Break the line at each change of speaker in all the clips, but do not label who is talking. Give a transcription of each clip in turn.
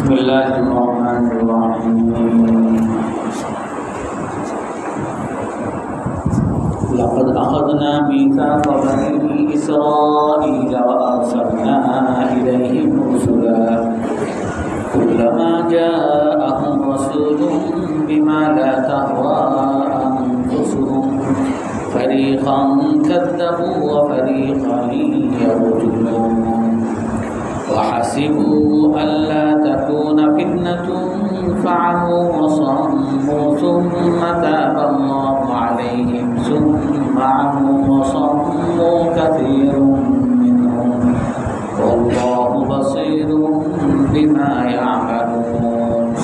بسم الله الرحمن الرحيم لقد أخذنا ميثاق بني إسرائيل وأرسلنا إليهم رسلا كلما جاءهم رسول بما لا تهوى أنفسهم فريقا كذبوا وفريقا يقتلون وحسبوا ألا تكون فتنة فعموا وصموا ثم تاب الله عليهم ثم عموا وصموا كثير منهم والله بصير بما يعملون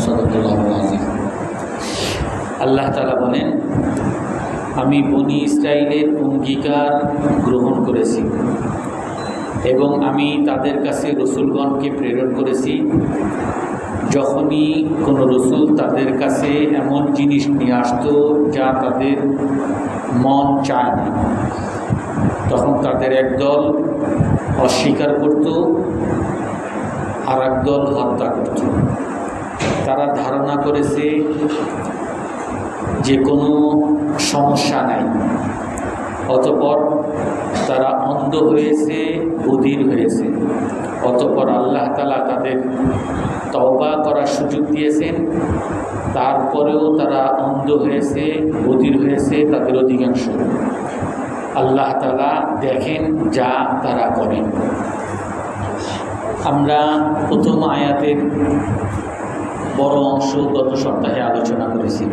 صدق الله العظيم আল্লাহ তাআলা বলেন, আমি বনি ইসরাইলের অঙ্গীকার গ্রহণ করেছি এবং আমি তাদের কাছে রসুলগণকে প্রেরণ করেছি। যখনই কোনো রসুল তাদের কাছে এমন জিনিস নিয়ে আসতো যা তাদের মন চায় না, তখন তাদের একদল অস্বীকার করত, আর একদল হত্যা করত। তারা ধারণা করেছে যে কোনো সমস্যা নাই, অতঃপর তারা অন্ধ হয়েছে, বধির হয়েছে। অতঃপর আল্লাহ তাআলা তাদের তওবা করার সুযোগ দিয়েছেন, তারপরেও তারা অন্ধ হয়েছে, বধির হয়েছে তাদের অধিকাংশ। আল্লাহ তাআলা দেখেন যা তারা করেন। আমরা প্রথম আয়াতের বড় অংশ গত সপ্তাহে আলোচনা করেছি।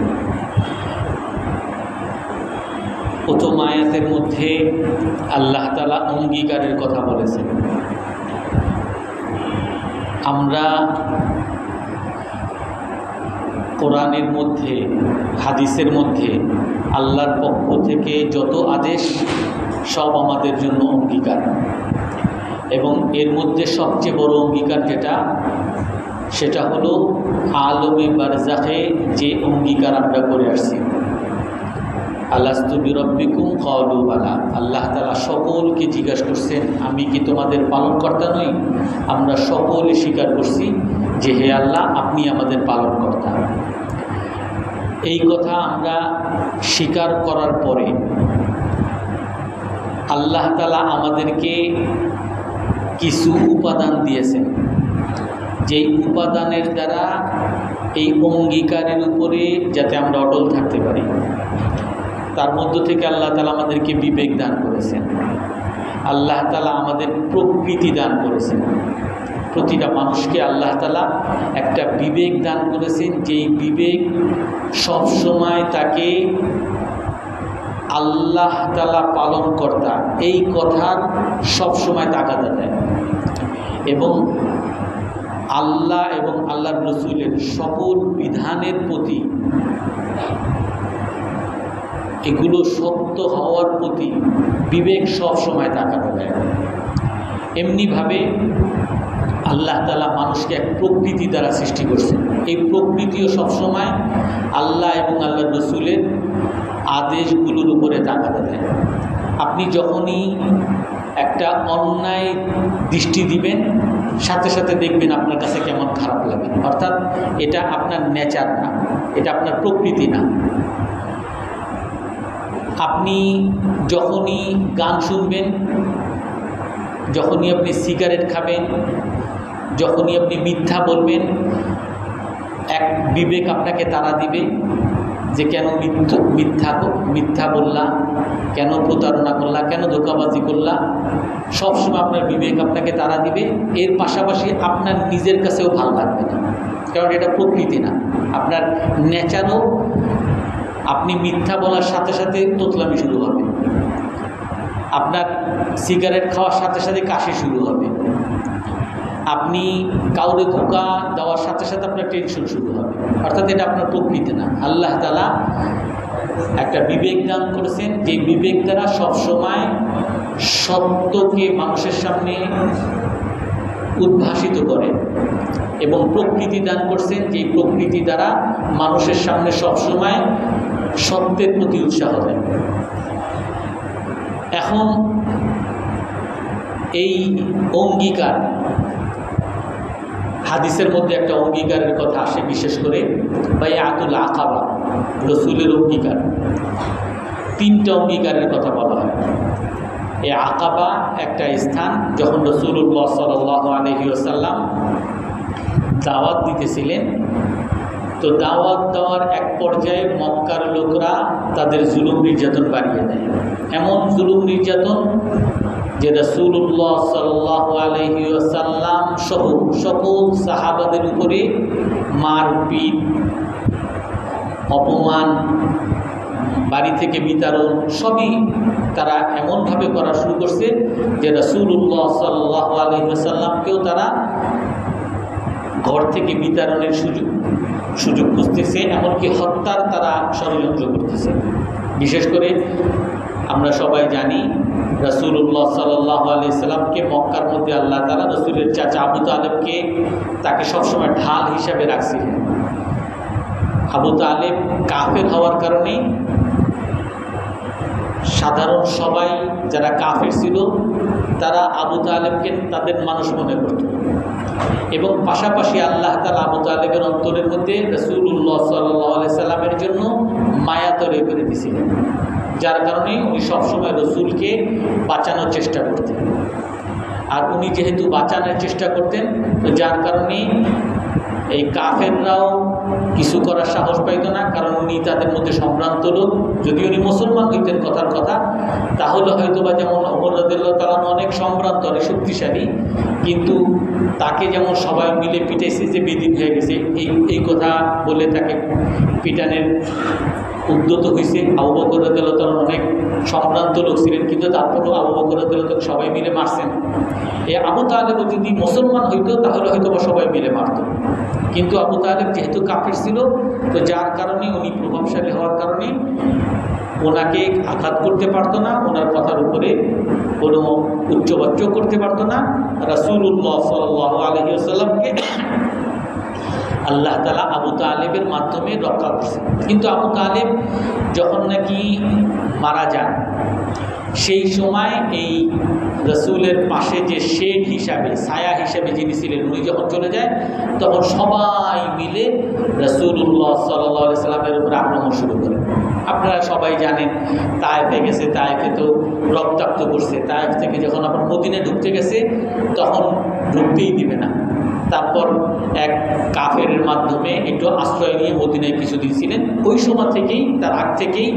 প্রথম আয়াতের মধ্যে আল্লাহ তাআলা অঙ্গীকারের কথা বলেছেন। আমরা কোরআনের মধ্যে, হাদিসের মধ্যে আল্লাহর পক্ষ থেকে যত আদেশ সব আমাদের জন্য অঙ্গীকার, এবং এর মধ্যে সবচেয়ে বড় অঙ্গীকার সেটা হলো আলমে বারজাখে যে অঙ্গীকার আমরা করে আসছি, আলাস্তু বিরব্বিকুম ক্বালু বালা। আল্লাহ তাআলা সকলকে জিজ্ঞাসা করছেন, আমি কি তোমাদের পালনকর্তা নই? আমরা সকলে স্বীকার করছি যে হে আল্লাহ, আপনি আমাদের পালনকর্তা। এই কথা আমরা স্বীকার করার পরে আল্লাহ তাআলা আমাদেরকে কিছু উপাদান দিয়েছেন, যেই উপাদানের দ্বারা এই অঙ্গীকারের উপরে যাতে আমরা অটল থাকতে পারি। তার মধ্য থেকে আল্লাহ তাআলা আমাদেরকে বিবেক দান করেছেন, আল্লাহ তাআলা আমাদের প্রকৃতি দান করেছেন। প্রতিটা মানুষকে আল্লাহ তাআলা একটা বিবেক দান করেছেন, যেই বিবেক সবসময় তাকে আল্লাহ তাআলা পালনকর্তা এই কথার সবসময় তাগাদা দেয়, এবং আল্লাহ এবং আল্লাহর রসুলের সকল বিধানের প্রতি, এগুলো সত্য হওয়ার প্রতি বিবেক সব সময় তাকাতে দেয়। এমনিভাবে আল্লাহ তাআলা মানুষকে এক প্রকৃতি দ্বারা সৃষ্টি করছেন। এই প্রকৃতিও সবসময় আল্লাহ এবং আল্লাহর রসুলের আদেশগুলোর উপরে তাকাতে দেয়। আপনি যখনই একটা অন্যায় দৃষ্টি দিবেন, সাথে সাথে দেখবেন আপনার কাছে কেমন খারাপ লাগে। অর্থাৎ এটা আপনার নেচার না, এটা আপনার প্রকৃতি না। আপনি যখনই গান শুনবেন, যখনই আপনি সিগারেট খাবেন, যখনই আপনি মিথ্যা বলবেন, এক বিবেক আপনাকে তাড়া দিবে যে কেন মিথ্যা বললা, কেন প্রতারণা করলা, কেন ধোঁকাবাজি করলা। সবসময় আপনার বিবেক আপনাকে তাড়া দিবে। এর পাশাপাশি আপনার নিজের কাছেও ভালো লাগবে না, কারণ এটা প্রকৃতি না, আপনার নেচারও। আপনি মিথ্যা বলার সাথে সাথে তোতলামি শুরু হবে, আপনার সিগারেট খাওয়ার সাথে সাথে কাশি শুরু হবে, আপনি কাউরে ধোঁকা দেওয়ার সাথে সাথে আপনার টেনশন শুরু হবে। অর্থাৎ এটা আপনার প্রকৃতি না। আল্লাহ তাআলা একটা বিবেক দান করেছেন, যে বিবেক দ্বারা সবসময় সত্যকে মানুষের সামনে উদ্ভাসিত করে, এবং প্রকৃতি দান করছেন, যে প্রকৃতি দ্বারা মানুষের সামনে সবসময় সত্যের প্রতি উৎসাহ দেয়। এখন এই অঙ্গীকার হাদিসের মধ্যে একটা অঙ্গীকারের কথা আসে, বিশেষ করে বাইআতুল আকাবা, রসুলের অঙ্গীকার। 3টা অঙ্গীকারের কথা বলা হয়। এই আকাবা একটা স্থান, যখন রাসূলুল্লাহ সাল্লাল্লাহু আলাইহি ওয়াসাল্লাম দাওয়াত দিতেছিলেন, তো দাওয়াত দেওয়ার এক পর্যায়ে মক্কার লোকরা তাদের জুলুম নির্যাতন বাড়িয়ে দেয়। এমন জুলুম নির্যাতন যে রাসূলুল্লাহ সাল্লাল্লাহু আলাইহি ওয়াসাল্লাম সহ সকল সাহাবাদের উপরে মারপিট, অপমান, বাড়ি থেকে বিতাড়ন সবই তারা এমনভাবে করা শুরু করছে যে রাসূলুল্লাহ সাল্লাল্লাহু আলাইহি ওয়াসাল্লামকেও তারা ঘর থেকে বিতাড়নের সুযোগ খুঁজতেছে, এমনকি হত্যার তারা ষড়যন্ত্র করতেছে। বিশেষ করে আমরা সবাই জানি রাসূলুল্লাহ সাল্লাল্লাহু আলাইহি ওয়াসাল্লামকে মক্কার মধ্যে আল্লাহ তাআলা রাসূলের চাচা আবু তালেবকে তাকে সবসময় ঢাল হিসাবে রাখছিলেন। আবু তালেব কাফের হওয়ার কারণে সাধারণ সবাই যারা কাফের ছিল তারা আবু তালেবকে তাদের মানুষ মনে করত, এবং পাশাপাশি আল্লাহ তাআলা আবু তালেবের অন্তরের মধ্যে রাসূলুল্লাহ সাল্লাল্লাহু আলাইহি ওয়াসাল্লামের জন্য মায়া তৈরি করে দিয়েছিলেন, যার কারণে উনি সবসময় রসুলকে বাঁচানোর চেষ্টা করতেন। আর উনি যেহেতু বাঁচানোর চেষ্টা করতেন, তো যার কারণে এই কাফেররাও কিছু করার সাহস পাইত না, কারণ উনি তাদের মধ্যে সম্ভ্রান্ত লোক। যদি উনি মুসলমান হইতেন কথার কথা, তাহলে হয়তো বা যেমন ওমর রাদিয়াল্লাহু তাআলা অনেক সম্ভ্রান্ত, অনেক শক্তিশালী, কিন্তু তাকে যেমন সবাই মিলে পিটাইছে যে বেদিন হয়ে গেছে, এই কথা বলে তাকে পিটানের উদ্যত হয়েছে। আবু বকর রাদিয়াল্লাহু তাআলা অনেক সম্ভ্রান্ত লোক ছিলেন, কিন্তু তারপরেও আবু বকর রাদিয়াল্লাহু তাআলা সবাই মিলে মারছেন। এই আবু তালেব যদি মুসলমান হইতো তাহলে হয়তো বা সবাই মিলে মারত, কিন্তু আবু তালেব যেহেতু কাফির ছিল, তো যার কারণে উনি প্রভাবশালী হওয়ার কারণে ওনাকে আঘাত করতে পারতো না, ওনার কথার উপরে কোনো উচ্চবাচ্য করতে পারতো না। রাসূলুল্লাহ সাল্লাল্লাহু আলাইহি ওয়াসাল্লামকে আল্লাহ তাআলা আবু তালেবের মাধ্যমে রক্ষা করছে। কিন্তু আবু তালেব যখন নাকি মারা যান, সেই সময় এই রসুলের পাশে যে শেড হিসাবে, ছায়া হিসাবে যিনি ছিলেন, উনি যখন চলে যায়, তখন সবাই মিলে রাসূলুল্লাহ সাল্লাল্লাহু আলাইহি সাল্লামের উপর আক্রমণ শুরু করে। আপনারা সবাই জানেন তায়েফে গেছে, তায়েফে তো রক্তাক্ত করছে। তায়েফ থেকে যখন আবার মদিনায় ঢুকতে গেছে, তখন ঢুকতেই দিবে না। তারপর এক কাফেরের মাধ্যমে একটু আশ্রয় নিয়ে মদিনায় কিছুদিন ছিলেন। ওই সময় থেকেই, তার আগ থেকেই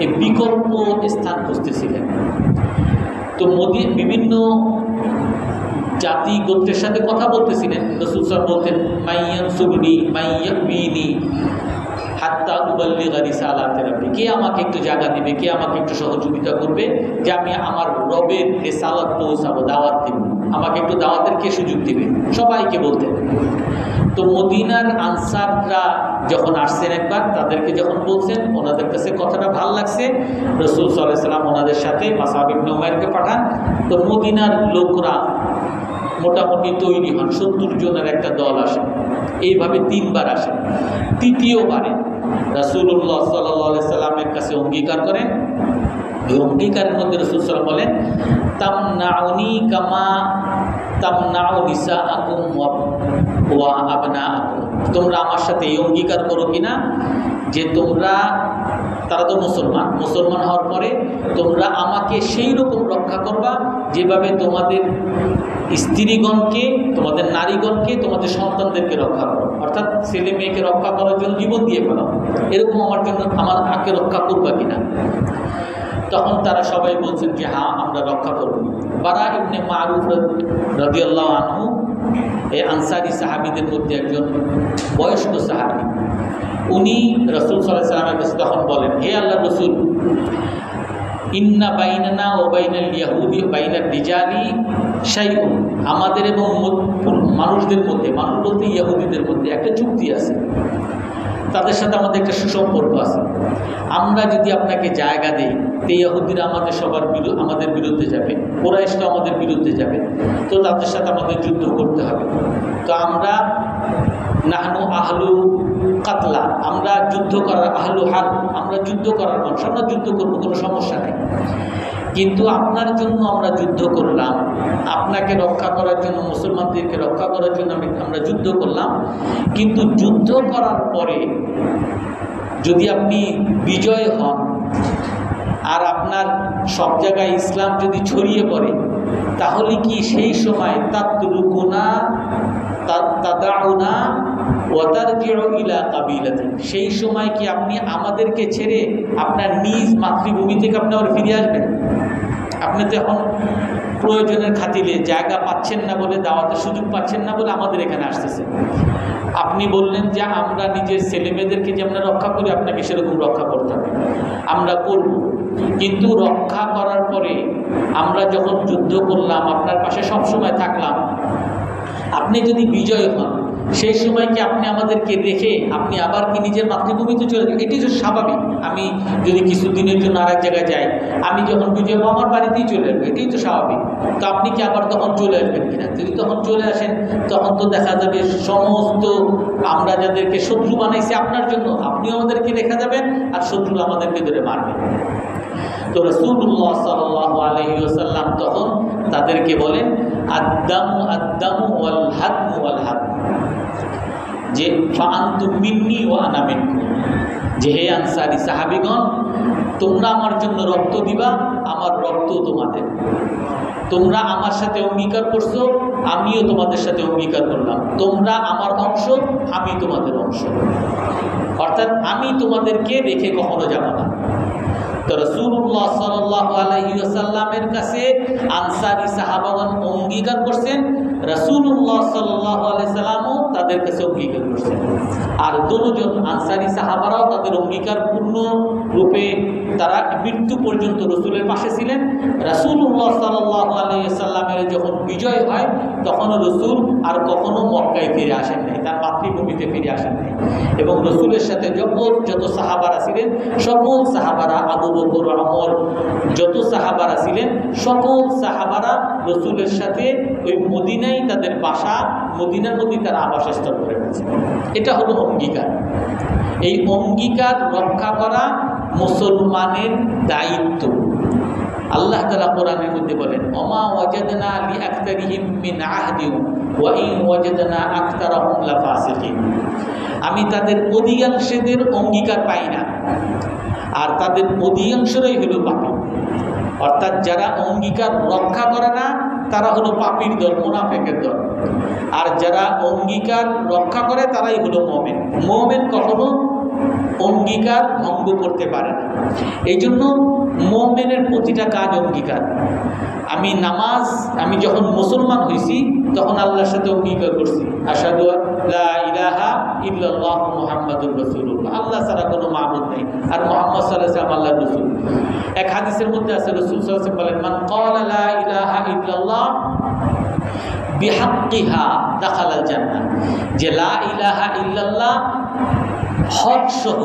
এই বিকল্প স্থান খুঁজতেছিলেন। তো বিভিন্ন জাতি গোত্রের সাথে কথা বলতেছিলেন। রাসূল সাল্লাল্লাহু আলাইহি ওয়াসাল্লাম বলতেন, মাইয়ানসুরনি মাইয়াবিনি হাত্তা উবাল্লিগা রিসালাতি রাব্বি, কে আমাকে একটু জায়গা দিবে, কে আমাকে একটু সহযোগিতা করবে যে আমি আমার রবের রিসালাত পৌঁছাবো, দাওয়াত দিব, আমাকে একটু দাওয়াতের কে সুযোগ দিবে, সবাইকে বলতেন। তো মদিনার আনসাররা যখন আসছেন একবার, তাদেরকে যখন বলছেন, ওনাদের কাছে কথাটা ভালো লাগছে। রাসূল সাল্লাল্লাহু আলাইহি ওয়াসাল্লাম ওনাদের সাথে মাসআব ইবনে উমাইরকে পাঠান। তো মদিনার লোকরা মোটামুটি তৈরি হন, 70 জনের একটা দল আসে। এইভাবে 3 বার আসে। তৃতীয়বারে রাসূলুল্লাহ সাল্লাল্লাহু আলাইহি ওয়াসাল্লামের কাছে অঙ্গীকার করেন। এই অঙ্গীকারের মধ্যে রাসূল সাল্লাল্লাহু আলাইহি ওয়াসাল্লাম বলেন, তামনাউনি কামা তামনাউ নিসাআকুম ওয়া আবনাআকুম, তোমরা আমার সাথে এই অঙ্গীকার করো কিনা যে তোমরা, তারা তো মুসলমান হওয়ার পরে তোমরা আমাকে সেই রকম রক্ষা করবা যেভাবে তোমাদের স্ত্রীগণকে, তোমাদের নারীগণকে, তোমাদের সন্তানদেরকে রক্ষা করো, অর্থাৎ ছেলে মেয়েকে রক্ষা করার জন্য জীবন দিয়ে ফেলো, এরকম আমার জন্য আমাকে রক্ষা করবা কিনা। তখন তারা সবাই বলছেন যে হ্যাঁ, আমরা রক্ষা করব। বারা ইবনে মারুফ রাদিয়াল্লাহু আনহু এই আনসারী সাহাবীদের মধ্যে একজন বয়স্ক সাহাবী, উনি রাসূল সাল্লাল্লাহু আলাইহি ওয়াসাল্লামের কাছে তখন বলেন, হে আল্লাহর রাসূল, ইন্না বাইনানা ওয়া বাইনাল ইয়াহুদি বাইনার রিজালি শাইউন, আমাদের এবং মানুষদের মধ্যে, মানুষ বলতে ইহুদিদের মধ্যে একটা চুক্তি আছে, তাদের সাথে আমাদের একটা সুসম্পর্ক আছে। আমরা যদি আপনাকে জায়গা দিই, তো ইহুদিরা আমাদের বিরুদ্ধে যাবে, কুরাইশরা আমাদের বিরুদ্ধে যাবে, তো তাদের সাথে আমাদের যুদ্ধ করতে হবে। তো আমরা নাহনু আহলু কাতলা, আমরা যুদ্ধ করার, আহলু হার, আমরা যুদ্ধ করার মানুষ, আমরা যুদ্ধ করবো, কোনো সমস্যা নেই। কিন্তু আপনার জন্য আমরা যুদ্ধ করলাম, আপনাকে রক্ষা করার জন্য, মুসলমানদেরকে রক্ষা করার জন্য আমরা যুদ্ধ করলাম। কিন্তু যুদ্ধ করার পরে যদি আপনি বিজয় হন আর আপনার সব জায়গায় ইসলাম যদি ছড়িয়ে পড়ে, তাহলে কি সেই সময় তাতরুকুনা তাদাউনা ওয়া তারজিউ ইলা কাবিলাতিক, সেই সময় কি আপনি আমাদেরকে ছেড়ে আপনার নিজ মাতৃভূমি থেকে আপনি আবার ফিরে আসবেন? আপনি তো এখন প্রয়োজনের খাতিরে জায়গা পাচ্ছেন না বলে, দাওয়াতের সুযোগ পাচ্ছেন না বলে আমাদের এখানে আসতেছেন। আপনি বললেন যে আমরা নিজের ছেলেমেয়েদেরকে যে আমরা রক্ষা করি, আপনাকে সেরকম রক্ষা করতে হবে, আমরা করব। কিন্তু রক্ষা করার পরে আমরা যখন যুদ্ধ করলাম, আপনার পাশে সব সময় থাকলাম, আপনি যদি বিজয় হন, সেই সময় কি আপনি আমাদেরকে রেখে আপনি আবার কি নিজের মাতৃভূমিতে চলে যাবেন? এটি তো স্বাভাবিক। আমি যদি কিছুদিনের জন্য আরেক জায়গায় যাই, আমি যখন বিজয় হবো আমার বাড়িতেই চলে আসবো, এটাই তো স্বাভাবিক। তো আপনি কি আবার তখন চলে আসবেন কিনা? যদি তখন চলে আসেন, তখন তো দেখা যাবে সমস্ত আমরা যাদেরকে শত্রু বানাইছি আপনার জন্য, আপনিও আমাদেরকে রেখে যাবেন আর শত্রু আমাদেরকে ধরে মারবে। তো রাসূলুল্লাহ সাল্লাল্লাহু আলাইহি ওয়াসাল্লাম তখন তাদেরকে বলেন, আদ্দামু আদ্দামু ওয়াল হাদমু ওয়াল হাদমু, যে ফাআনতুম মিন্নি ওয়া আনা মিনকুম, যে হে আনসারী সাহাবীগণ, তোমরা আমার জন্য রক্ত দিবা, আমার রক্ত তোমাদের। তোমরা আমার সাথে অঙ্গীকার করছো, আমিও তোমাদের সাথে অঙ্গীকার করলাম। তোমরা আমার অংশ, আমি তোমাদের অংশ, অর্থাৎ আমি তোমাদেরকে রেখে কখনো যাব না। তো রাসূলুল্লাহ সাল্লাল্লাহু আলাইহি ওয়াসাল্লামের কাছে আনসারী সাহাবাগণ অঙ্গীকার করছেন, রাসূলুল্লাহ সাল্লাল্লাহু আলাইহি সাল্লামও তাদের কাছে অঙ্গীকার করছেন। আর দুজন আনসারী সাহাবারাও তাদের অঙ্গীকার পূর্ণ রূপে তারা মৃত্যু পর্যন্ত রাসূলের পাশে ছিলেন। রাসূলুল্লাহ সাল্লাল্লাহু আলাইহি সাল্লামের যখন বিজয় হয়, তখন রাসূল আর কখনো মক্কায় ফিরে আসেন নাই, তার মাতৃভূমিতে ফিরে আসেন নাই। এবং রাসূলের সাথে যত সাহাবারা ছিলেন, সকল সাহাবারা, আবু বকর, ওমর, যত সাহাবারা ছিলেন, সকল সাহাবারা রাসূলের সাথে ওই মদিনায় তাদের বাসা, মদিনার মধ্যে তারা আবাসস্থল করে ফেলেছে। এটা হলো অঙ্গীকার। এই অঙ্গীকার রক্ষা করা মুসলমানের দায়িত্ব। আল্লাহ তাআলা কোরআনের মধ্যে বলেন, ওমা ওয়াজাদনা লিআকতারিহিম মিন আহদিন ওয়া ইন ওয়াজাদনা আকতারাহুম লাফাসিকিন, আমি তাদের অধিকাংশদের অঙ্গীকার পাই না, আর তাদের অধিকাংশরাই হলো পাপী। অর্থাৎ যারা অঙ্গীকার রক্ষা করে না, তারা হলো পাপীর দল, মুনাফিকের দল। আর যারা অঙ্গীকার রক্ষা করে, তারাই হলো মুমিন। মুমিন কখনো অঙ্গীকার ভঙ্গ করতে পারে না। এই জন্য মুমিনের প্রতিটা কাজ অঙ্গীকার। আমি নামাজ, আমি যখন মুসলমান হয়েছি তখন আল্লাহর সাথে অঙ্গীকার করছি, আশহাদু লা ইলাহা ইল্লাল্লাহু মুহাম্মাদুর রাসূলুল্লাহ, আল্লাহ ছাড়া কোনো মাবুদ নেই, আর মুহাম্মদ সাল্লাল্লাহু আলাইহি ওয়াসাল্লাম আল্লাহর রাসূল। এক হাদিসের মধ্যে আছে, রাসূল সাল্লাল্লাহু আলাইহি ওয়াসাল্লাম বলেন, মান ক্বালা লা ইলাহা ইল্লাল্লাহ বিহাক্কিহা দাখালাল জান্নাহ, যে লা ইলাহা ইল্লাল্লাহ হক সহ,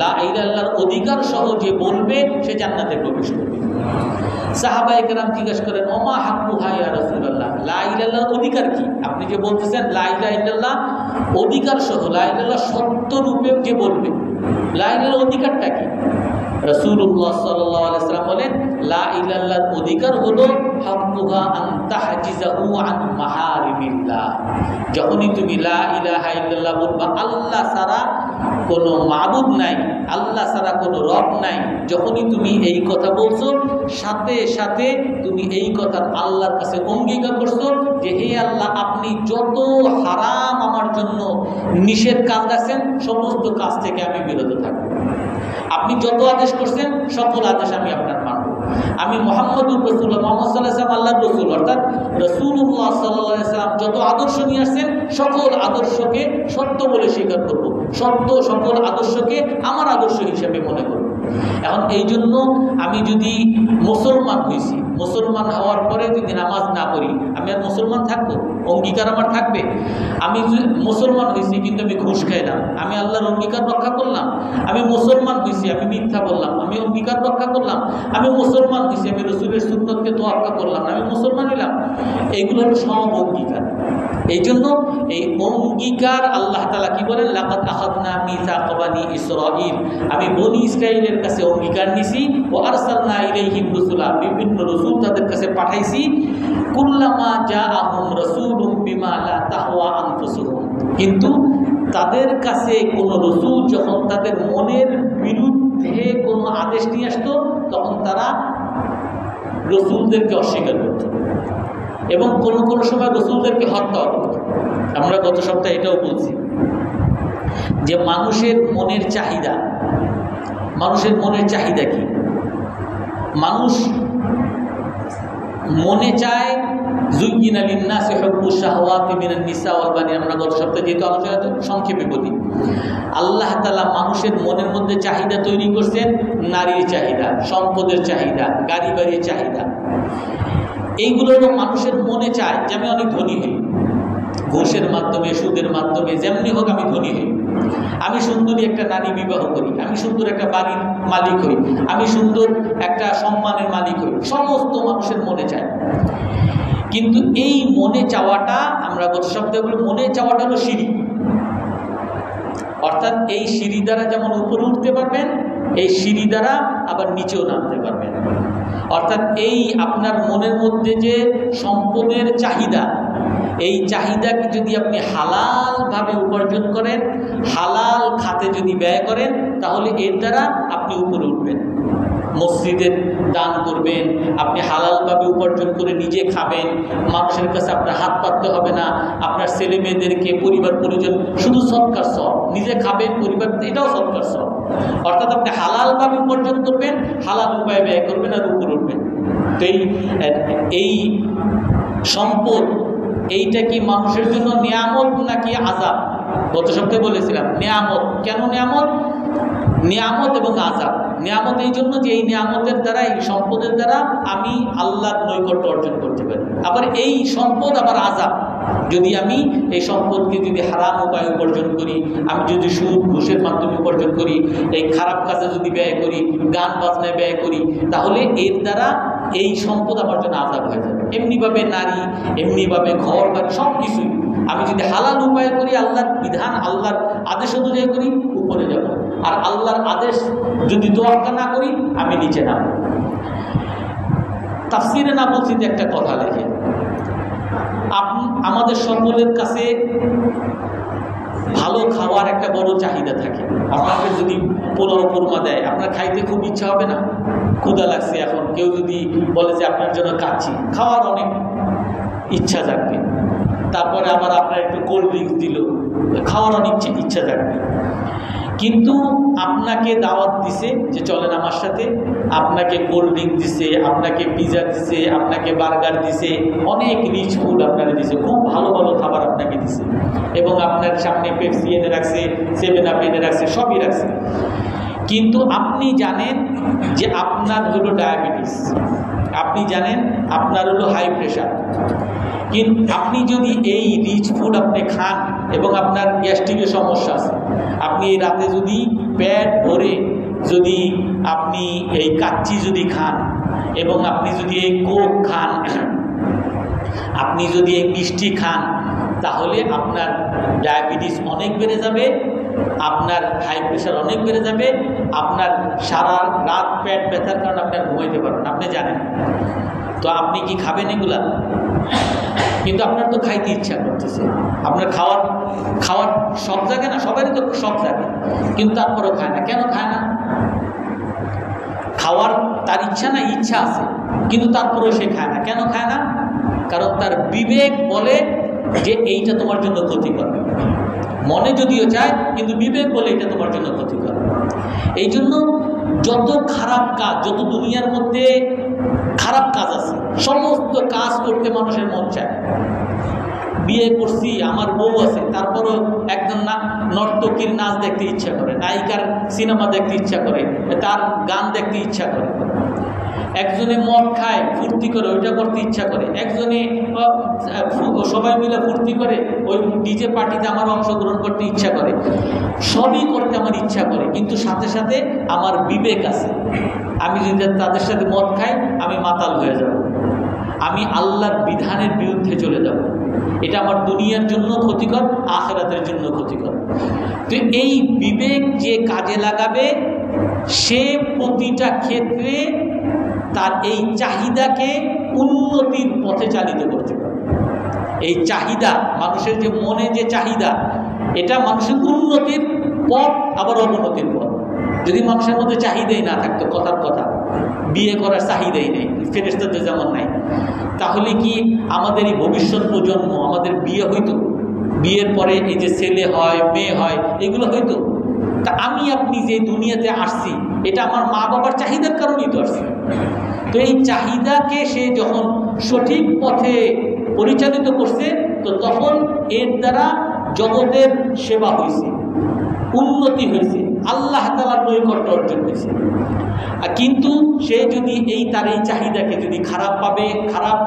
লা ইলাহা ইল্লাল্লাহর অধিকার সহ যে বলবে, সে জান্নাতে প্রবেশ করবে। সাহাবায়ে কেরাম জিজ্ঞাসা করেন, ওমা হাক্কুহা ইয়া রাসূলুল্লাহ, লা ইলাহা ইল্লাল্লাহর অধিকার কি? আপনি যে বলতেছেন লা ইলাহা ইল্লাল্লাহ অধিকার সহ, লা ইলাহা ইল্লাল্লাহ সত্য রূপে যে বলবে, লা ইলাহা ইল্লাল্লাহর অধিকারটা কি? রাসূলুল্লাহ সাল্লাল্লাহু আলাইহি ওয়াসাল্লাম বলেন, লা ইলাহা ইল্লাল্লাহর অধিকার হলো হাক্কুহা আন তাহজিজাহু আন মাহারিমিল্লাহ, যখনই তুমি লা ইলাহা ইল্লাল্লাহ বলবা, আল্লাহ ছাড়া কোনো মাবুদ নাই, আল্লাহ ছাড়া কোনো রব নাই, যখনই তুমি এই কথা বলছো, সাথে সাথে তুমি এই কথা আল্লাহর কাছে অঙ্গীকার করছো যে হে আল্লাহ, আপনি যত হারাম আমার জন্য নিষেধ কাজ রাখছেন, সমস্ত কাজ থেকে আমি বিরত থাকবো। আপনি যত আদেশ করছেন, সকল আদেশ আমি আপনার মানব। আমি মুহাম্মদুর রাসূলুল্লাহ, মুহাম্মদ সাল্লাল্লাহু আলাইহি ওয়াসাল্লাম আল্লাহর রাসূল, অর্থাৎ রাসূলুল্লাহ সাল্লাল্লাহু আলাইহি ওয়াসাল্লাম যত আদর্শ নিয়ে আসছেন, সকল আদর্শকে সত্য বলে স্বীকার করব, সত্য সকল আদর্শকে আমার আদর্শ হিসেবে মনে করব। এখন এই জন্য আমি যদি মুসলমান হয়েছি, মুসলমান হওয়ার পরে যদি নামাজ না পড়ি, আমি আর মুসলমান থাকবো? অঙ্গীকার আমার থাকবে? আমি মুসলমান হয়েছি কিন্তু আমি ঘুষ খাইলাম, আমি আল্লাহর অঙ্গীকার রক্ষা করলাম। আমি মুসলমান হয়েছি, আমি মিথ্যা বললাম, আমি অঙ্গীকার রক্ষা করলাম। আমি মুসলমান হয়েছি, আমি রাসূলের সুন্নতকে তোয়াক্কা করলাম, আমি মুসলমান হইলাম। এগুলো হলো সব অঙ্গীকার। এই জন্য এই অঙ্গীকার আল্লাহ তাআলা কি বলেন, লাকাদ আখাযনা মিসাকা বানি ইসরাঈল, আমি বনি ইসরাঈলের কাছে অঙ্গীকার নিছি, ওয়া আরসালনা ইলাইহিম রাসূলা, বিভিন্ন রাসূল তাদের কাছে পাঠাইছি, কুল্লামা জাআহুম রাসূলুম বিমা লা তাহওয়া আনফুসুহুম, কিন্তু তাদের কাছে কোনো রাসূল যখন তাদের মনের বিরুদ্ধে কোনো আদেশ নিয়ে আসতো তখন তারা রাসূলদেরকে অস্বীকার করত এবং কোনো কোনো সময় রাসূলদেরকে হত্যা করত। আমরা গত সপ্তাহে এটাও বলছি যে মানুষের মনের চাহিদা কি? মানুষ মনে চায় যুয়িনা লিন-নাসি হুব্বুশ শাহওয়াতি মিনান নিসা ওয়াল বানিন। আমরা গত সপ্তাহে যেহেতু আলোচনা সংক্ষেপে বলি, আল্লাহ তাআলা মানুষের মনের মধ্যে চাহিদা তৈরি করছেন, নারীর চাহিদা, সম্পদের চাহিদা, গাড়ি বাড়ির চাহিদা। এইগুলো মানুষের মনে চায় যে আমি অনেক ধনী হই, ঘুষের মাধ্যমে, সুদের মাধ্যমে, যেমনি হোক আমি ধনী হই, আমি সুন্দরী একটা নারী বিবাহ করি, আমি সুন্দর একটা বাড়ির মালিক হই, আমি সুন্দর একটা সম্মানের মালিক হই। সমস্ত মানুষের মনে চায়। কিন্তু এই মনে চাওয়াটা, আমরা গত সপ্তাহে বলি, মনে চাওয়াটা হলো সিঁড়ি। অর্থাৎ এই সিঁড়ি দ্বারা যেমন উপরে উঠতে পারবেন, এই সিঁড়ি দ্বারা আবার নিচেও নামতে পারবেন। অর্থাৎ এই আপনার মনের মধ্যে যে সম্পদের চাহিদা, এই চাহিদাকে যদি আপনি হালালভাবে উপার্জন করেন, হালাল খাতে যদি ব্যয় করেন, তাহলে এর দ্বারা আপনি উপরে উঠবেন। মসজিদের দান করবেন, আপনি হালালভাবে উপার্জন করে নিজে খাবেন, মানুষের কাছে আপনার হাত পাততে হবে না, আপনার ছেলে মেয়েদেরকে, পরিবার পরিজন, শুধু সৎকার সব, নিজে খাবেন, পরিবার, এটাও সৎকার সব। অর্থাৎ আপনি হালালভাবে উপার্জন করবেন, হালাল উপায়ে ব্যয় করবেন আর উপরে উঠবেন। তো এই সম্পদ, এইটা কি মানুষের জন্য নিয়ামত নাকি আযাব? গত সপ্তাহে বলেছিলাম নিয়ামত। কেন নিয়ামত? নিয়ামত এবং আযাব। নিয়ামত এই জন্য যে এই নিয়ামতের দ্বারা, এই সম্পদের দ্বারা আমি আল্লাহর নৈকট্য অর্জন করতে পারি। আবার এই সম্পদ আবার আযাব, যদি আমি এই সম্পদকে যদি হারাম উপায়ে উপার্জন করি, আমি যদি সুদ ঘুষের মাধ্যমে উপার্জন করি, এই খারাপ কাজে যদি ব্যয় করি, গান বাজনায় ব্যয় করি, তাহলে এর দ্বারা এই সম্পদ আমার জন্য আযাব হয়ে যাবে। এমনিভাবে নারী, এমনিভাবে ঘর বাড়ি, সব কিছুই আমি যদি হালাল উপায় করি, আল্লাহর বিধান, আল্লাহর আদেশ অনুযায়ী করি, উপরে যাব। আর আল্লাহর আদেশ যদি তোয়াক্কা না করি, আমি নিচে নামব। তাফসিরে না বলছি যে একটা কথা লেখে, আমাদের সকলের কাছে ভালো খাওয়ার একটা বড় চাহিদা থাকে। আপনাকে যদি পোলাও কোরমা দেয়, আপনার খাইতে খুব ইচ্ছা হবে না? ক্ষুধা লাগছে, এখন কেউ যদি বলে যে আপনার জন্য কাচ্ছি, খাওয়ার অনেক ইচ্ছা জাগবে। তারপরে আবার আপনার একটু কোল্ড ড্রিঙ্কস দিল, খাওয়ার অনেক ইচ্ছা জাগবে। কিন্তু আপনাকে দাওয়াত দিছে যে চলেন আমার সাথে, আপনাকে কোল্ড ড্রিঙ্ক দিছে, আপনাকে পিজা দিছে, আপনাকে বার্গার দিছে, অনেক রিচ ফুড আপনাকে দিছে, খুব ভালো ভালো খাবার আপনাকে দিছে, এবং আপনার সামনে পেপসি এনে রাখছে, 7 আপ এনে রাখছে, সবই রাখছে। কিন্তু আপনি জানেন যে আপনার হলো ডায়াবেটিস, আপনি জানেন আপনার হলো হাই প্রেশার, কিন্তু আপনি যদি এই রিচ ফুড আপনি খান এবং আপনার গ্যাস্ট্রিকের সমস্যা আছে, আপনি এই রাতে যদি পেট ভরে যদি আপনি এই কাচ্চি যদি খান, এবং আপনি যদি এই কোক খান, আপনি যদি এই মিষ্টি খান, তাহলে আপনার ডায়াবেটিস অনেক বেড়ে যাবে, আপনার হাই প্রেশার অনেক বেড়ে যাবে, আপনার সারা রাত পেট ব্যথার কারণে আপনার ঘুমাইতে পারবেন, আপনি জানেন। তো আপনি কি খাবেন এগুলা? কিন্তু আপনার তো খাইতে ইচ্ছা করতেছে, আপনার খাওয়ার সব জায়গায় না, সবারই তো সব জায়গায়, কিন্তু তারপরেও খায় না। কেন খায় না? খাওয়ার তার ইচ্ছা না, ইচ্ছা আছে, কিন্তু তারপরেও সে খায় না। কেন খায় না? কারণ তার বিবেক বলে যে এইটা তোমার জন্য ক্ষতিকর। মনে যদিও চায়, কিন্তু বিবেক বলে এটা তোমার জন্য ক্ষতিকর। এই জন্য যত খারাপ কাজ, যত দুনিয়ার মধ্যে খারাপ কাজ আছে, সমস্ত কাজ করতে মানুষের মন চায়। বিয়ে করছি, আমার বউ আছে, তারপরও একজন নর্তকীর নাচ দেখতে ইচ্ছা করে, নায়িকার সিনেমা দেখতে ইচ্ছা করে, তার গান দেখতে ইচ্ছা করে। একজনে মদ খায়, ফুর্তি করে, ওইটা করতে ইচ্ছা করে। একজনে সবাই মিলে ফুর্তি করে, ওই ডিজে পার্টিতে আমার অংশগ্রহণ করতে ইচ্ছা করে। সবই করতে আমার ইচ্ছা করে, কিন্তু সাথে সাথে আমার বিবেক আছে। আমি যদি তাদের সাথে মদ খাই, আমি মাতাল হয়ে যাব, আমি আল্লাহর বিধানের বিরুদ্ধে চলে যাব। এটা আমার দুনিয়ার জন্য ক্ষতিকর, আখিরাতের জন্য ক্ষতিকর। তো এই বিবেক যে কাজে লাগাবে সে প্রতিটা ক্ষেত্রে তার এই চাহিদাকে উন্নতির পথে চালিত করতে পারে। এই চাহিদা, মানুষের যে মনে যে চাহিদা, এটা মানুষের উন্নতির পথ আবার অবনতির পথ। যদি মানুষের মধ্যে চাহিদাই না থাকতো, কথার কথা বিয়ে করার চাহিদাই নেই, ফেরেশতাদের যেমন নাই, তাহলে কি আমাদের এই ভবিষ্যৎ প্রজন্ম, আমাদের বিয়ে হইতো? বিয়ের পরে এই যে ছেলে হয় মেয়ে হয় এগুলো হইতো? তা আমি আপনি যে দুনিয়াতে আসছি এটা আমার মা বাবার চাহিদার কারণেই তো আসছি। তো এই চাহিদাকে সে যখন সঠিক পথে পরিচালিত করছে, তো তখন এর দ্বারা জগতের সেবা হয়েছে, উন্নতি হয়েছে, আল্লাহ তাআলার নৈকট্য অর্জন হয়েছে। কিন্তু সে যদি তার এই চাহিদাকে যদি খারাপভাবে খারাপ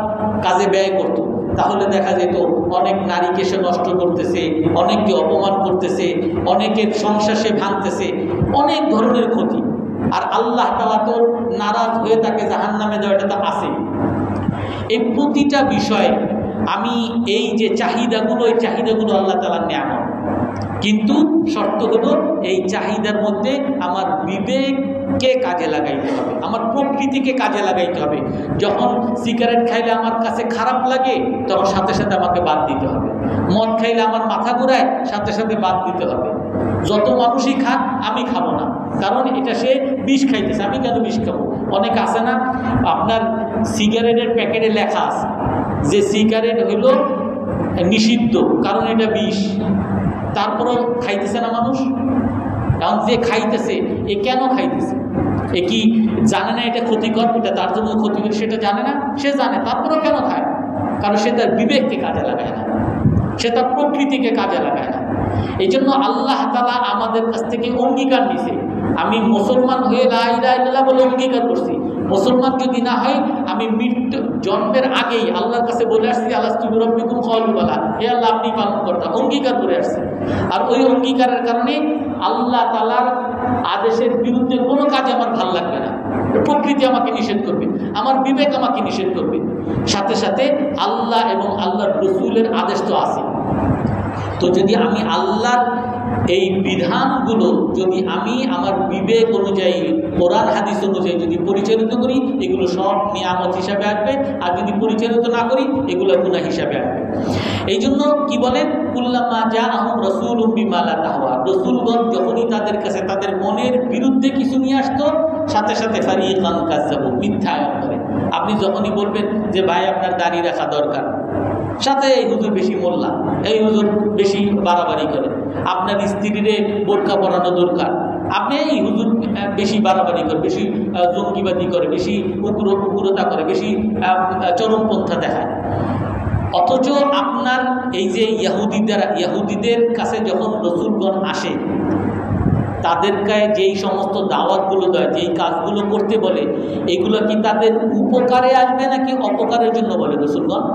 কাজে ব্যয় করত, তাহলে দেখা যেত অনেক নারীকে সে নষ্ট করতেছে, অনেককে অপমান করতেছে, অনেকের সংসার সে ভাঙতেছে, অনেক ধরনের ক্ষতি। আর আল্লাহ তাআলা তো নারাজ হয়ে তাকে জাহান্নামে দেওয়াটা তো আছে। এই প্রতিটা বিষয়ে আমি এই যে চাহিদাগুলো, এই চাহিদাগুলো আল্লাহ তাআলার নিয়ামত, কিন্তু শর্ত হলো এই চাহিদার মধ্যে আমার বিবেককে কাজে লাগাইতে হবে, আমার প্রকৃতিকে কাজে লাগাইতে হবে। যখন সিগারেট খাইলে আমার কাছে খারাপ লাগে, তখন সাথে সাথে আমাকে বাদ দিতে হবে। মদ খাইলে আমার মাথা ঘুরায়, সাথে সাথে বাদ দিতে হবে। যত মানুষই খাক আমি খাবো না, কারণ এটা সে বিষ খাইতেছে, আমি কেন বিষ খাবো? অনেক আছে না, আপনার সিগারেটের প্যাকেটে লেখা আছে যে সিগারেট হইল নিষিদ্ধ, কারণ এটা বিষ, তারপরেও খাইতেছে না মানুষ। কারণ যে খাইতেছে এ কেন খাইতেছে? এ কি জানে না এটা ক্ষতিকর, এটা তার জন্য ক্ষতিকর, সেটা জানে না? সে জানে, তারপরেও কেন খায়? কারণ সে তার বিবেককে কাজে লাগায় না, সে তার প্রকৃতিকে কাজে লাগায় না। এই জন্য আল্লাহ তাআলা আমাদের কাছ থেকে অঙ্গীকার নিছে। আমি মুসলমান হয়ে লা ইলাহা ইল্লাল্লাহ বলে অঙ্গীকার করছি। মুসলমান যদি না হয়, আমি মৃত্যু জন্মের আগেই আল্লাহর কাছে বলে আসছি, আলাস্তু বিরাব্বিকুম ক্বালু বালা, হে আল্লাহ আপনি পালন কর্তা, অঙ্গীকার করে আসছি। আর ওই অঙ্গীকারের কারণে আল্লাহ তাআলার আদেশের বিরুদ্ধে কোনো কাজ আমার ভালো লাগবে না। প্রকৃতি আমাকে নিষেধ করবে, আমার বিবেক আমাকে নিষেধ করবে, সাথে সাথে আল্লাহ এবং আল্লাহর রাসূলের আদেশ তো আছে। তো যদি আমি আল্লাহর এই বিধানগুলো যদি আমি আমার বিবেক অনুযায়ী, কোরআন হাদিস অনুযায়ী যদি পরিচালিত করি, এগুলো সব নিয়ামত হিসাবে আসবে। আর যদি পরিচালিত না করি, এগুলো গুনাহ হিসাবে আসবে। এই জন্য কি বলেন, কুল্লামা জাআহুম রাসূলুম বিমা লা তাহওয়া, রাসূলগণ যখনই তাদের কাছে তাদের মনের বিরুদ্ধে কিছু নিয়ে আসতো, সাথে সাথে ফারিকান কাযাবু, মিথ্যায়ন করে। আপনি যখনই বলবেন যে ভাই আপনার দাড়ি রাখা দরকার, সাথে এই হুজুর বেশি মোল্লা, এই হুজুর বেশি বাড়াবাড়ি করে, আপনার স্ত্রীরে বোরকা পরানো দরকার, আপনি এই হুজুর বেশি বাড়াবাড়ি করে, বেশি জঙ্গিবাদী করে, বেশি উগ্রতা করে, বেশি চরমপন্থা দেখায়। অথচ আপনার এই যে ইহুদিদের কাছে যখন রাসূলগণ আসে, তাদেরকে যেই সমস্ত দাওয়াতগুলো দেয়, যেই কাজগুলো করতে বলে, এগুলো কি তাদের উপকারে আসবে নাকি অপকারের জন্য বলে রাসূলগণ?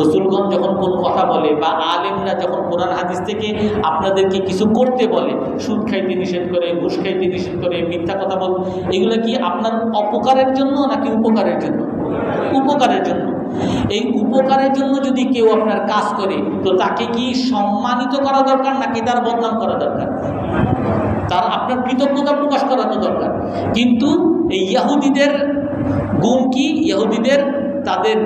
রাসূলগণ যখন কোনো কথা বলে বা আলেমরা যখন কোরআন হাদিস থেকে আপনাদেরকে কিছু করতে বলে, সুদ খাইতে নিষেধ করে, ঘুষ খাইতে নিষেধ করে, মিথ্যা কথা বল, এগুলো কি আপনার অপকারের জন্য নাকি উপকারের জন্য? উপকারের জন্য। এই উপকারের জন্য যদি কেউ আপনার কাজ করে, তো তাকে কি সম্মানিত করা দরকার নাকি তার বদনাম করা দরকার? তার আপনার কৃতজ্ঞতা প্রকাশ করানো দরকার। কিন্তু এই ইহুদিদের গুণ কি, ইহুদিদের তাদের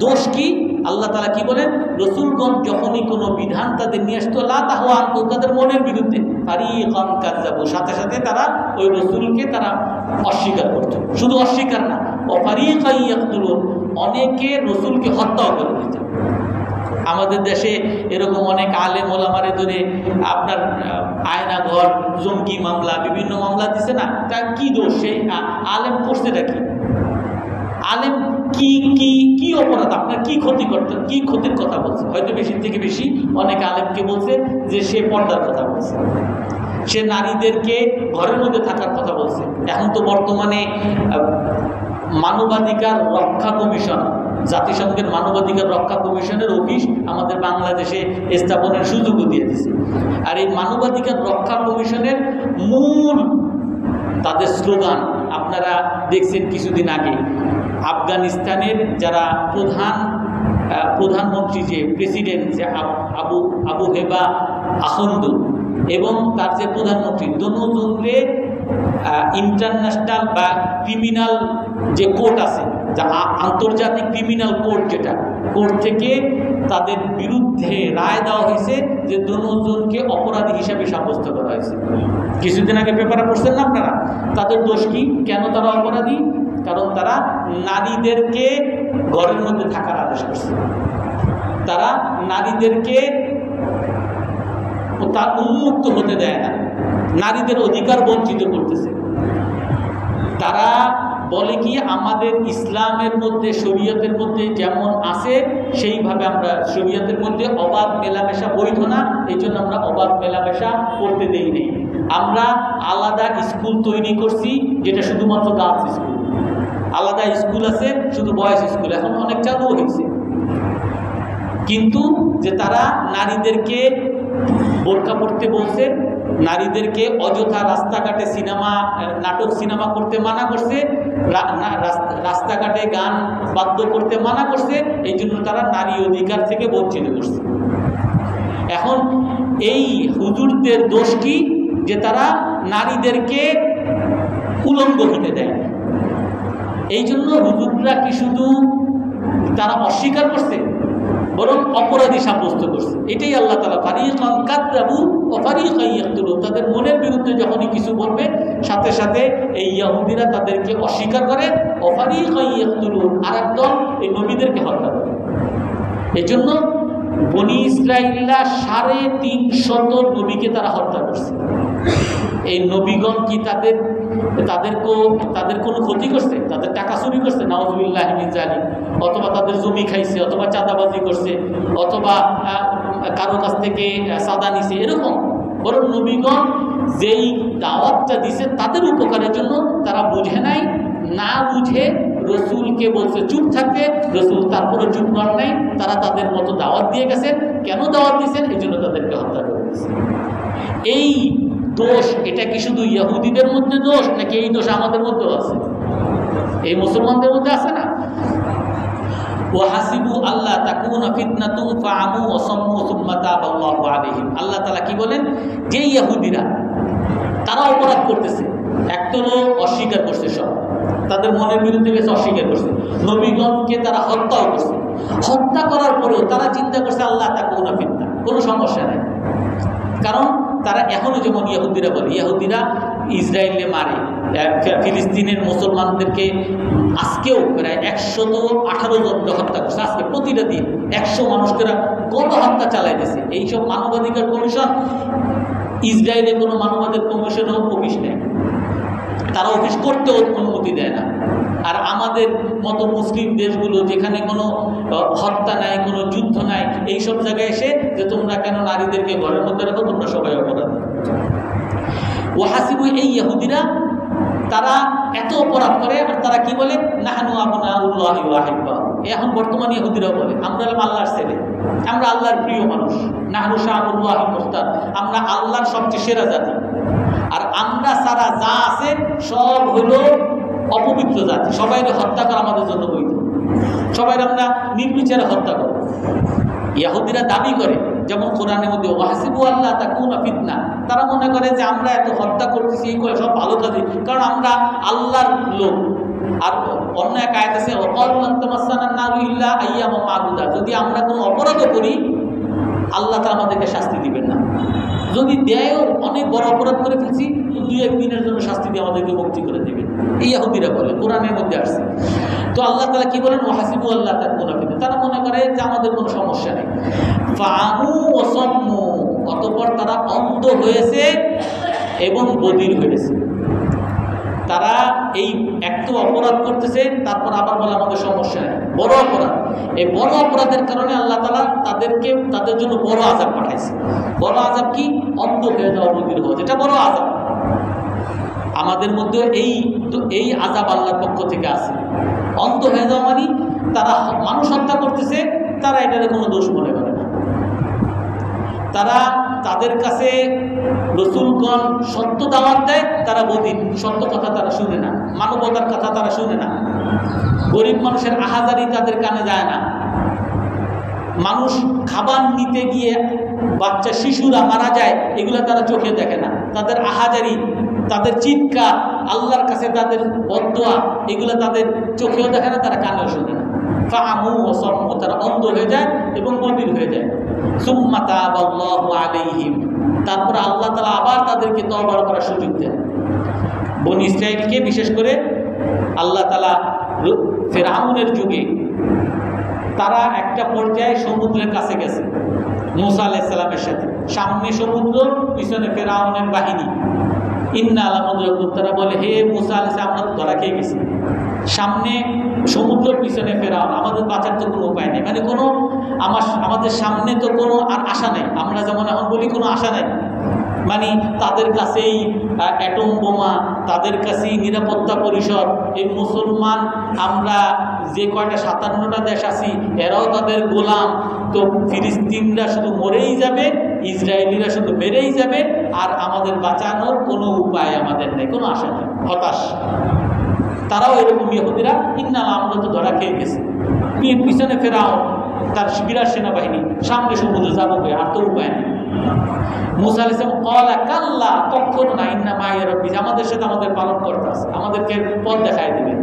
দোষ কি? আল্লাহ তাআলা কি বলেন, রাসূলগণ যখনই কোনো বিধান তাদের নিয়ে আসতো, লা তাহওয়া আনহুম, তাদের মনের বিরুদ্ধে, ফারিকান কাযাবু, সাথে সাথে তারা ওই রাসূলকে তারা অস্বীকার করত। শুধু অস্বীকার না, ফারিকান ইয়াকতুলুন, অনেকে রাসূলকে হত্যাও করে দিত। আমাদের দেশে এরকম অনেক আলেম ওলামারে ধরে আপনার আয়নাঘর, জঙ্গি মামলা, বিভিন্ন মামলা দিছে না, তা কি দোষ? সেই আলেম করছেটা কি? আলেম কি কি কি অপরাধ? আপনার কি ক্ষতি করতে, কি ক্ষতির কথা বলছে? হয়তো বেশি থেকে বেশি অনেক আলেমকে বলছে যে সে পর্দার কথা বলছে, সে নারীদেরকে ঘরের মধ্যে থাকার কথা বলছে। এখন তো বর্তমানে মানবাধিকার রক্ষা কমিশন, জাতিসংঘের মানবাধিকার রক্ষা কমিশনের অফিস আমাদের বাংলাদেশে স্থাপনের সুযোগও দিয়ে দিয়েছে। আর এই মানবাধিকার রক্ষা কমিশনের মূল তাদের স্লোগান আপনারা দেখছেন কিছুদিন আগে, আফগানিস্তানের যারা প্রধান প্রধানমন্ত্রী যে প্রেসিডেন্ট যে আবু হেবা আখন্দ এবং তার যে প্রধানমন্ত্রী দুজনরে ইন্টারন্যাশনাল বা ক্রিমিনাল যে কোর্ট আছে, যা আন্তর্জাতিক ক্রিমিনাল কোর্ট, যেটা কোর্ট থেকে তাদের বিরুদ্ধে রায় দেওয়া হয়েছে যে দুজনকে অপরাধী হিসাবে সাব্যস্ত করা হয়েছে। কিছুদিন আগে পেপারে পড়ছেন না আপনারা? তাদের দোষ কি? কেন তারা অপরাধী? কারণ তারা নারীদেরকে ঘরের মধ্যে থাকার আদেশ করছে, তারা নারীদেরকে তা উন্মুক্ত হতে দেয় না, নারীদের অধিকার বঞ্চিত করতেছে। তারা বলে কি আমাদের ইসলামের মধ্যে শরীয়তের মধ্যে যেমন আছে সেইভাবে আমরা শরীয়তের মধ্যে অবাধ মেলামেশা বৈধ না, এই জন্য আমরা অবাধ মেলামেশা করতে দেই নেই। আমরা আলাদা স্কুল তৈরি করছি যেটা শুধুমাত্র গার্লস স্কুল, আলাদা স্কুল আছে শুধু বয়েজ স্কুল, এখন অনেক চালু হয়েছে। কিন্তু যে তারা নারীদেরকে বোরকা পড়তে বলছে, নারীদেরকে অযথা রাস্তাঘাটে নাটক সিনেমা করতে মানা করছে, রাস্তাঘাটে গান বাদ্য করতে মানা করছে, এই জন্য তারা নারী অধিকার থেকে বঞ্চিত করছে। এখন এই হুজুরদের দোষ কি? যে তারা নারীদেরকে উলঙ্গ হতে দেয়। এই জন্য হুজুররা কি শুধু তারা অস্বীকার করছে, বরং অপরাধী সাব্যস্ত করছে। এটাই আল্লাহ তাআলা ফারিকান কাযযাবু ওয়া ফারিকান ইয়াকতুলুন, তাদের মনের বিরুদ্ধে যখনই কিছু বলবে সাথে সাথে এই ইহুদিরা তাদেরকে অস্বীকার করে, ওয়া ফারিকান ইয়াকতুলুন, আর একদল এই নবীদেরকে হত্যা করে। এই জন্য বনি ইসরাঈলরা ৩৫০ নবীকে তারা হত্যা করছে। এই নবীগণ কি তাদের কোনো ক্ষতি করছে? তাদের টাকা চুরি করছে? নাউযুবিল্লাহ মিন যালিক। অথবা তাদের জমি খাইছে, অথবা চাঁদাবাজি করছে, অথবা কারো কাছ থেকে চাঁদা নিছে, এরকম। বরং নবীগণ যেই দাওয়াতটা দিছে তাদের উপকারের জন্য তারা বুঝে নাই, না বুঝে রসুলকে বলছে চুপ থাকতে, রসুল তারপরে চুপ করেন নাই, তারা তাদের মতো দাওয়াত দিয়ে গেছেন। কেন দাওয়াত দিয়েছেন? এই জন্য তাদেরকে হত্যা করে দিয়েছে। এই দোষ এটা কি শুধু ইহুদিদের মধ্যে দোষ, নাকি এই দোষ আমাদের মধ্যেও আছে? এই মুসলমানদের মধ্যে আছে না? ওয়াহাসিবু আল্লাহ তাকুনা ফিতনাতুন ফাআমু ওয়া সাম্মু সুম্মা তাবাল্লাহু আলাইহিম। আল্লাহ তাআলা কি বলেন? যে ইহুদিরা তারা অপরাধ করতেছে, একদলও অস্বীকার করছে, সব তাদের মনের বিরুদ্ধে গেছে, অস্বীকার করছে, নবীগণকে তারা হত্যাও করছে। হত্যা করার পরেও তারা চিন্তা করছে আল্লাহ তাকুনা ফিতনা, কোনো সমস্যা নেই। কারণ তারা এখনো যেমন ইহুদিরা বলে, ইহুদিরা ইসরায়েলে মারে, ফিলিস্তিনের মুসলমানদেরকে আজকেও প্রায় ১১৮ জনকে হত্যা করছে। আজকে প্রতিটা দিন ১০০ মানুষকে গণহত্যা চালাই দিয়েছে। এইসব মানবাধিকার কমিশন, ইসরায়েলের কোনো মানবাধিকার কমিশনও অফিস নেই, তারা অফিস করতেও অনুমতি দেয় না। আর আমাদের মতো মুসলিম দেশগুলো যেখানে কোনো হত্যা নাই, কোনো যুদ্ধ নাই, এইসব জায়গায় এসে যে তোমরা কেন নারীদেরকে ঘরের মধ্যে রাখো, তোমরা সবাই অপরাধী। ওয়াহাসিবু, এই ইহুদিরা তারা এত অপরাধ করে, আর তারা কি বলে? নাহনু আবনাউল্লাহি ওয়া আহিব্বাহু। এখন বর্তমানে ইহুদিরা বলে আমরা আল্লাহর ছেলে, আমরা আল্লাহর প্রিয় মানুষ, নাহনু শাআবুল্লাহিল মুখতার, আমরা আল্লাহর সবচেয়ে সেরা জাতি, আর আমরা সারা যা আছে সব হলো অপবিত্র জাতি, সবাই হত্যা করা আমাদের জন্য বৈধ, সবাই আমরা নির্বিচারে হত্যা করব। ইহুদিরা দাবি করে, যেমন কোরআনের মধ্যে ওয়াহাসিবু আল্লাহ তাকুনা ফিতনা, তারা মনে করে যে আমরা এত হত্যা করতেছি এই করে সব ভালো কাজে, কারণ আমরা আল্লাহর লোক। আর অন্য এক আয়াত আছে ওয়াকালু লান তামাসসানান নারু ইল্লা আইয়ামান মা'দুদা, যদি আমরা কোনো অপরাধও করি আল্লাহ তাআলা আমাদেরকে শাস্তি দিবেন না, যদি দেয়ও অনেক বড় অপরাধ করে ফেলছি 2-1 দিনের জন্য শাস্তি দিয়ে আমাদেরকে মুক্তি করে দেবেন, এই ইহুদিরা বলে, কোরআনের মধ্যে আসছে। তো আল্লাহ তাআলা কি বলেন? ওয়াহাসিবু আল্লাহ তাকুনা ফিতনা, তারা মনে করে যে আমাদের কোনো সমস্যা নেই। ফাআমু ওয়া সাম্মু, অতঃপর তারা অন্ধ হয়েছে এবং বধির হয়েছে। তারা এই একটু অপরাধ করতেছে, তারপর আবার বলে আমাদের সমস্যা নেই, বড় অপরাধ। এই বড় অপরাধের কারণে আল্লাহ তাআলা তাদের জন্য বড় আযাব পাঠাইছে। বড় আযাব কি? অন্ধ হয়ে যাওয়া, বধির হওয়া, যেটা বড় আযাব। আমাদের মধ্যে এই আযাব আল্লাহর পক্ষ থেকে আছে। অন্ধ হয়ে যাওয়া মানে তারা মানুষ হত্যা করতেছে, তারা এটার কোনো দোষ মনে করে না। তারা তাদের কাছে রসুলগণ সত্য দাওয়াত দেয়, তারা বধির, সত্য কথা তারা শুনে না, মানবতার কথা তারা শুনে না, গরিব মানুষের আহাজারি তাদের কানে যায় না। মানুষ খাবার নিতে গিয়ে বাচ্চা শিশুরা মারা যায়, এগুলো তারা চোখে দেখে না। তাদের আহাজারি, তাদের চিৎকার, আল্লাহর কাছে তাদের বদদোয়া, এগুলো তাদের চোখেও দেখে না, তারা কানেও শোনে না। ফাআমু ওয়া সাম্মু, তারা অন্ধ হয়ে যায় এবং বধির হয়ে যায়। সুম্মা তাবাল্লাহু আলাইহিম, তারপর আল্লাহ তাআলা আবার তাদেরকে তওবা করার সুযোগ দেন। বনী ইসরাইলকে বিশেষ করে আল্লাহ তাআলা ফিরআউনের যুগে তারা একটা পর্যায়ে সমুদ্রের কাছে গেছে মূসা আলাইহিস সালামের সাথে। সামনে সমুদ্র, পিছনে ফিরআউনের বাহিনী। ইন্না আলা মুদরাকুন, তারা বলে হে মূসা আলাইহিস সালাম, আমরা তো ধরা খেয়ে গেছি। সামনে সমুদ্র, পিছনে ফেরাউন, আমাদের বাঁচার তো কোনো উপায় নেই। মানে কোনো আমাদের সামনে তো কোনো আর আশা নেই। আমরা যেমন এখন বলি কোনো আশা নেই, মানে তাদের কাছেই অ্যাটম বোমা, তাদের কাছেই নিরাপত্তা পরিষদ। এই মুসলমান আমরা যে কয়টা 57টা দেশ আছি, এরাও তাদের গোলাম। তো ফিলিস্তিনরা শুধু মরেই যাবে, ইসরায়েলিরা শুধু মেরেই যাবে, আর আমাদের বাঁচানোর কোনো উপায় আমাদের নেই, কোনো আশা নেই, হতাশ। তারাও এরকম ইহুদিরা, ইন্না আমরা তো ধরা খেয়ে গেছে। পিছনে ফেরাও তার বিরাট সেনাবাহিনী, সামনে সমুদ্রে যাবো, আর তো উপায় নেই। মূসা আলাইহিস সালাম ক্বালা কাল্লা, কখনো না, ইন্না মাইয়া রাব্বি, আমাদের সাথে আমাদের পালন করতে আছে, আমাদেরকে পথ দেখায় দিবেন।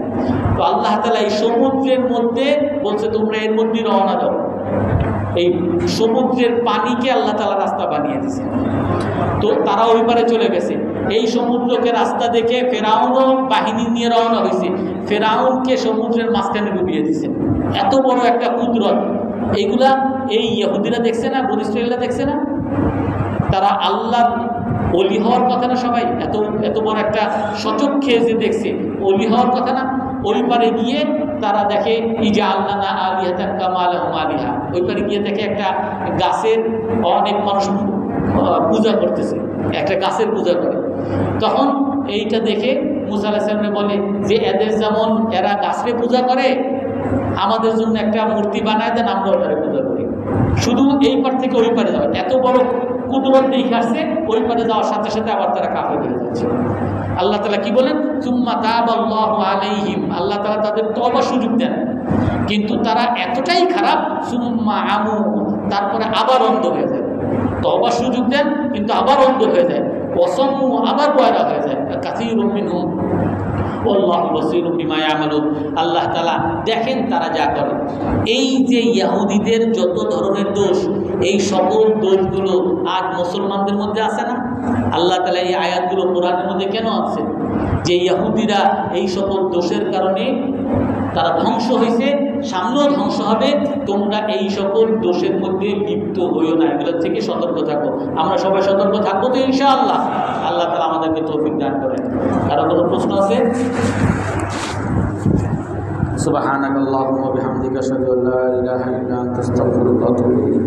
তো আল্লাহ তাআলা এই সমুদ্রের মধ্যে বলছে তোমরা এর মধ্যে রওনা দাও। এই সমুদ্রের পানিকে আল্লাহ তাআলা রাস্তা বানিয়ে দিয়েছে। তো তারা ওই পারে চলে গেছে। এই সমুদ্রকে রাস্তা দেখে ফেরাউনও বাহিনী নিয়ে রওনা হয়েছে। ফেরাউনকে সমুদ্রের মাঝখানে ডুবিয়ে দিয়েছে। এত বড় একটা কুদরত, এইগুলা এই ইহুদিরা দেখছে না, বনী ইসরাঈলরা দেখছে না। তারা আল্লাহর ওলি হওয়ার কথা না, সবাই এত বড় একটা সচক্ষে যে দেখছে, ওলি হওয়ার কথা না। ওই পারে গিয়ে তারা দেখে ইজা আল্লাহ না আলিহাতান কামা লাহুম আলিহা, ওই পারে গিয়ে দেখে একটা গাছের অনেক মানুষ পূজা করতেছে, একটা গাছের পূজা করে। তখন এইটা দেখে মূসা আলাইহিস সালাম বলে যে এদের যেমন এরা গাছকে পূজা করে, আমাদের জন্য একটা মূর্তি বানায় দেন, আমরা ওটারে পূজা করি। শুধু এই পার থেকে ওই পারে যাওয়া, এত বড় কুদরত দেখে আসছে, ওই পারে যাওয়ার সাথে সাথে আবার তারা কাফের হয়ে যাচ্ছে। আল্লাহ তাআলা কি বলেন, সুম্মা তাবাল্লাহু আলাইহিম, আল্লাহ তাআলা তাদের তওবার সুযোগ দেন। কিন্তু তারা এতটাই খারাপ, সুম্মা আমু, তারপরে আবার অন্ধ হয়ে যায়। তওবার সুযোগ দেন কিন্তু আবার অন্ধ হয়ে যায়, ওয়াসাম্মু, আবার বয়রা হয়ে যায়। কাসীরুম মিনহুম আল্লাহু বাসীরুম বিমা ইয়ামালুন, আল্লাহ তাআলা দেখেন তারা যা করে। এই যে ইহুদিদের যত ধরনের দোষ, এই সকল দোষগুলো আজ মুসলমানদের মধ্যে আছে না? আল্লাহ তাআলা এই আয়াতগুলো কোরআনের মধ্যে কেন আছে? যে ইহুদিরা এই সকল দোষের কারণে তারা ধ্বংস হয়েছে, সামনেও ধ্বংস হবে। তোমরা এই সকল দোষের মধ্যে লিপ্ত হইও না, এগুলোর থেকে সতর্ক থাকো। আমরা সবাই সতর্ক থাকবো তো ইনশাআল্লাহ। আল্লাহ তাআলা আমাদেরকে তৌফিক দান করেন। কারো কোনো প্রশ্ন আছে? সুবহানাকাল্লাহুম্মা ওয়া বিহামদিকা আশহাদু আল্লা ইলাহা ইল্লা আনতা আস্তাগফিরুকা ওয়া আতুবু ইলাইক।